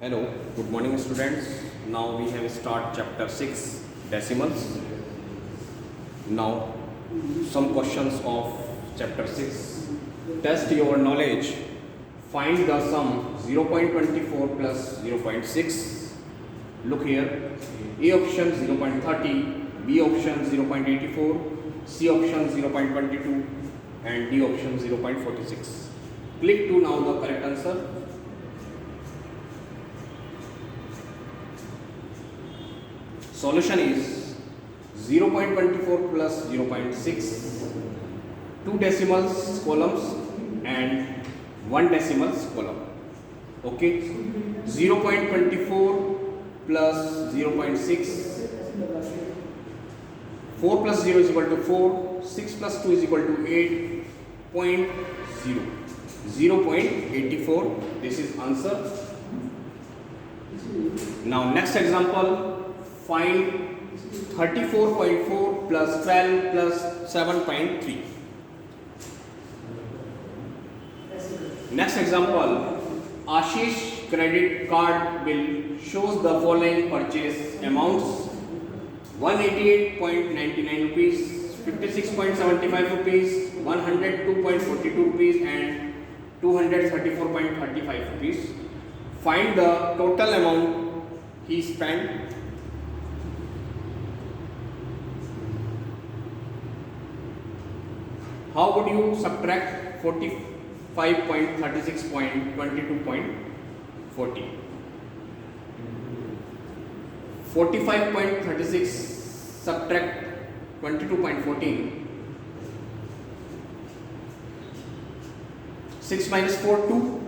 Hello, good morning students. Now we have start chapter 6 decimals. Now some questions of chapter 6. Test your knowledge. Find the sum 0.24 plus 0.6. Look here. A option 0.30, B option 0.84, C option 0.22 and D option 0.46. Click to now the correct answer. Solution is 0.24 plus 0.6, 2 decimals columns and 1 decimals column. Okay, 0.24 plus 0.6, 4 plus 0 is equal to 4, 6 plus 2 is equal to 8.0, 0.84. This is answer. Now next example. Find 34.4 plus 12 plus 7.3. Next example, Ashish credit card bill shows the following purchase amounts: 188.99 rupees, 56.75 rupees, 102.42 rupees and 234.35 rupees. Find the total amount he spent. How would you subtract 45.36.22.40? 45.36 subtract 22.14. 6 minus 4 2,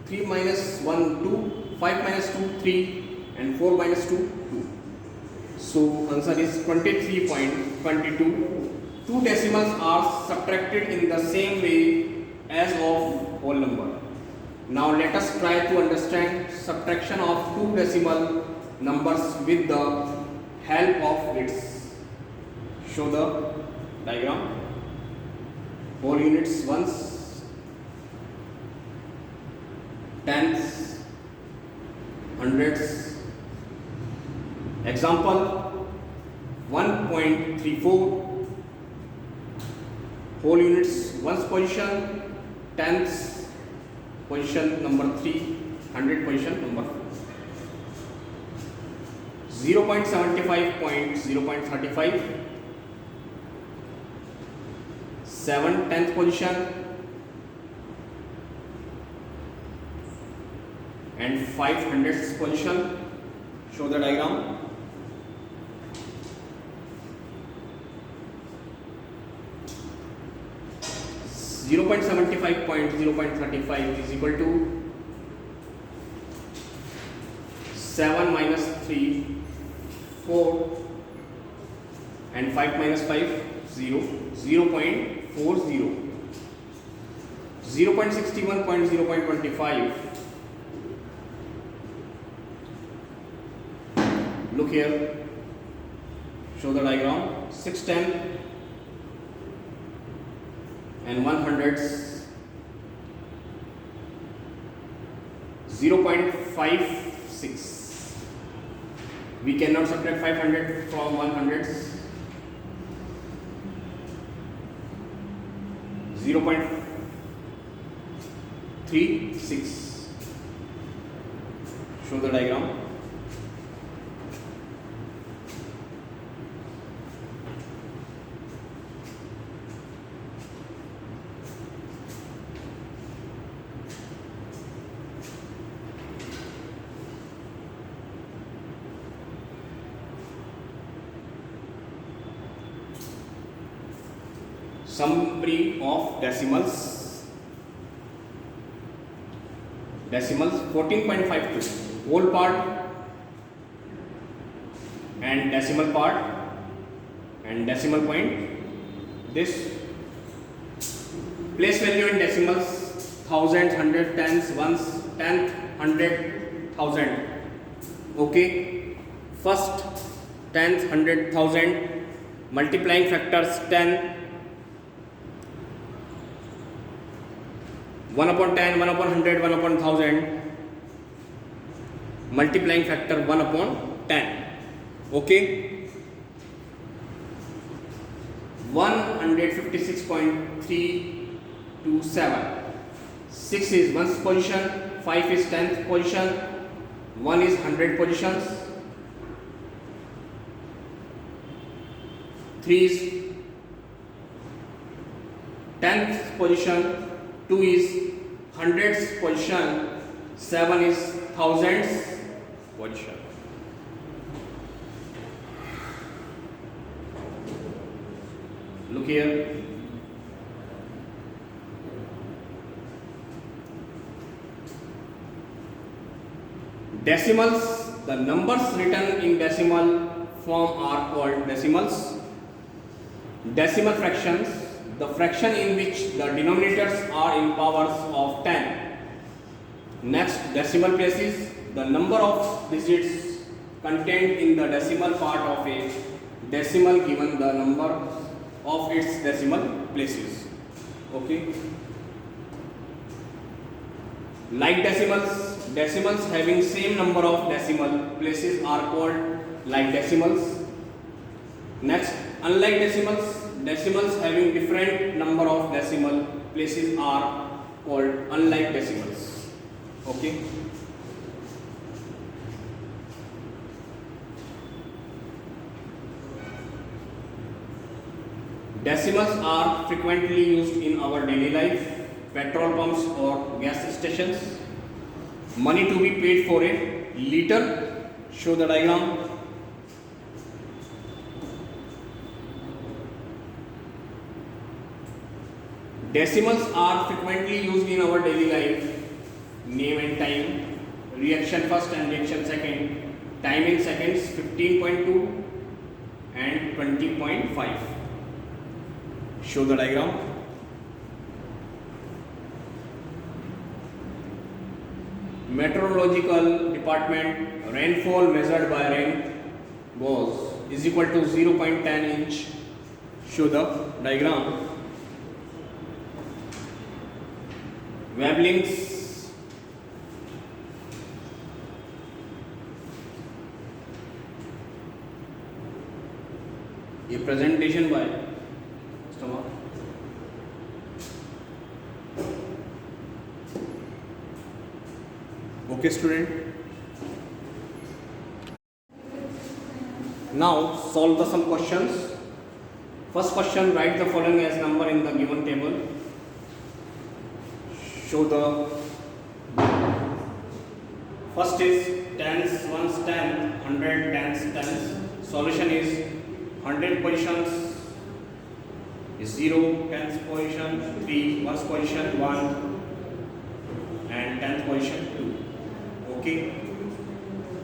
3 minus 1 2, 5 minus 2 3 and 4 minus 2 2. So answer is 23.22. Two decimals are subtracted in the same way as of whole number. Now let us try to understand subtraction of two decimal numbers with the help of bits. Show the diagram. Whole units ones, tenths, hundreds. Example 1.34. Whole units ones position, tenths position number 3, hundred position number 4. 0.75.0.35, 7 tenth position and 5 hundredths position. Show the diagram. 0.75.0.35 is equal to 7 minus 3, 4 and 5 minus 5, 0, 0.40, 0.61.0.25. Look here, show the diagram. 610 and 100ths, 0.56. We cannot subtract 500 from 100ths. 0.36. Show the diagram. Summary of decimals. Decimals 14.52 whole part and decimal part and decimal point. This place value in decimals: thousands, hundred, tens, ones, tenth, hundred, thousand. Okay, first tenth, hundred, thousand, multiplying factors 10, 1 upon 10, 1 upon 100, 1 upon 1000. multiplying factor 1 upon 10. Okay. 156.327. 6 is 1st position, 5 is 10th position, 1 is 100 positions, 3 is 10th position, 2 is 100th position, 7 is 1000th position. Look here. Decimals, the numbers written in decimal form are called decimals. Decimal fractions, the fraction in which the denominators are in powers of 10. Next, decimal places, the number of digits contained in the decimal part of a decimal given the number of its decimal places. Okay. Like decimals, decimals having same number of decimal places are called like decimals. Next, unlike decimals, decimals having different number of decimal places are called unlike decimals. Okay. Decimals are frequently used in our daily life, petrol pumps or gas stations. Money to be paid for a liter. Show the diagram. Decimals are frequently used in our daily life. Name and time, reaction first and reaction second, time in seconds 15.2 and 20.5. Show the diagram. Meteorological department, rainfall measured by rainbows is equal to 0.10 inch. Show the diagram. Wavelengths, a presentation by customer. Okay, student. Now solve the some questions. First question, write the following as number in the given table. Show the first is tens, ones, 10, 100, tens, tens. Solution is 100 positions is 0, tens position 3, ones position 1 and 10th position 2. Okay,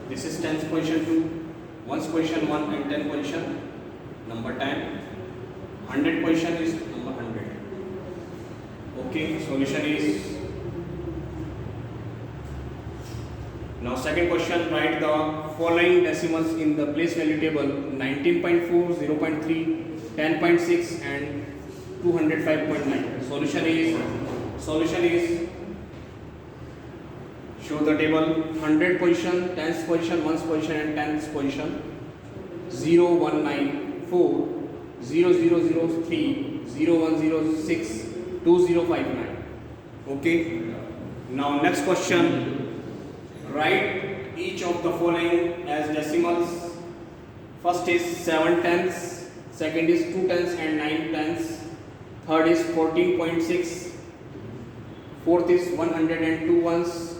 this is 10th position 2, ones position 1 and 10th position number 10. 100 position is number 100. Okay, solution is. Now second question, write the following decimals in the place value table: 19.4, 0.3, 10.6 and 205.9. Solution is show the table. 100 position, 10th position, 1st position and 10th position. 0194, 0003, 0106, 2059. Okay. Now next question. Write each of the following as decimals. First is 7 tenths, second is 2 tenths and 9 tenths, third is 14.6, fourth is 102 ones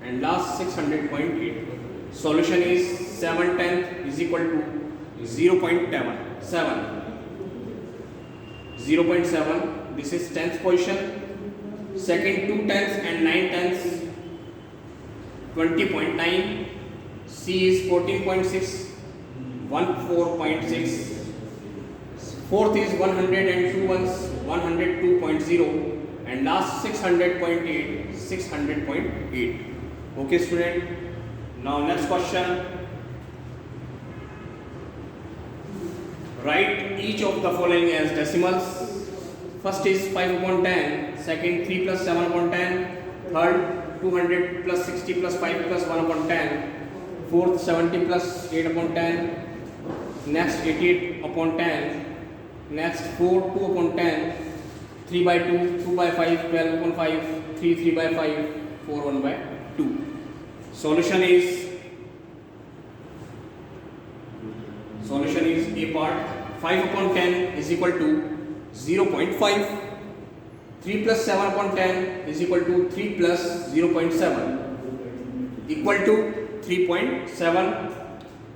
and last 600.8. Solution is 7 tenths is equal to 0.7. 0.7. This is 10th position. Second 2 tenths and 9 tenths 20.9. C is 14.6, 14.6. Fourth is 102 ones, 102.0 and last 600.8, 600.8. Okay, student. Now next question. Write each of the following as decimals. First is 5 upon 10, second 3 plus 7 upon 10, third 200 plus 60 plus 5 plus 1 upon 10. Fourth 70 plus 8 upon 10. Next 88 upon 10. Next 4 2 upon 10. 3 by 2, 2 by 5, 12 upon 5, 3 by 5, 4 1 by 2. Solution is A part. 5 upon 10 is equal to 0.5. 3 plus 7 upon 10 is equal to 3 plus 0.7 equal to 3.7.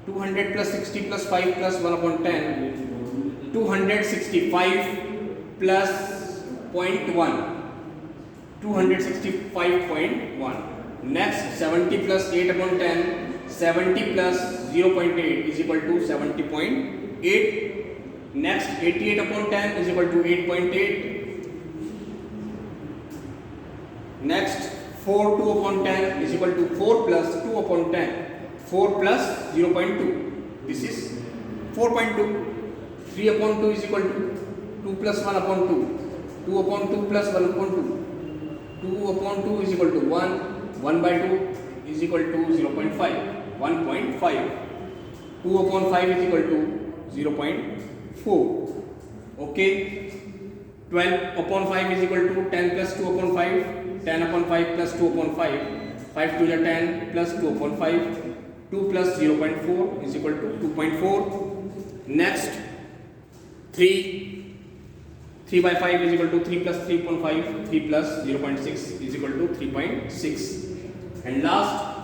200 plus 60 plus 5 plus 1 upon 10, 265 plus 0.1, 265.1. Next 70 plus 8 upon 10, 70 plus 0.8 is equal to 70.8. Next 88 upon 10 is equal to 8.8. Next 4 2 upon 10 is equal to 4 plus 2 upon 10. 4 plus 0.2. This is 4.2. 3 upon 2 is equal to 2 plus 1 upon 2. 2 upon 2 plus 1 upon 2. 2 upon 2 is equal to 1. 1 by 2 is equal to 0.5. 1.5. 2 upon 5 is equal to 0.4. Okay. 12 upon 5 is equal to 10 plus 2 upon 5. 10 upon 5 plus 2 upon 5. 5 to the 10 plus 2 upon 5. 2 plus 0.4 is equal to 2.4. Next 3 by 5 is equal to 3 plus 3.5. 3 plus 0.6 is equal to 3.6. And last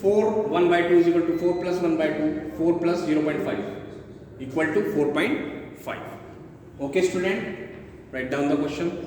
4 1 by 2 is equal to 4 plus 1 by 2. 4 plus 0.5 equal to 4.5. Okay student, write down the question.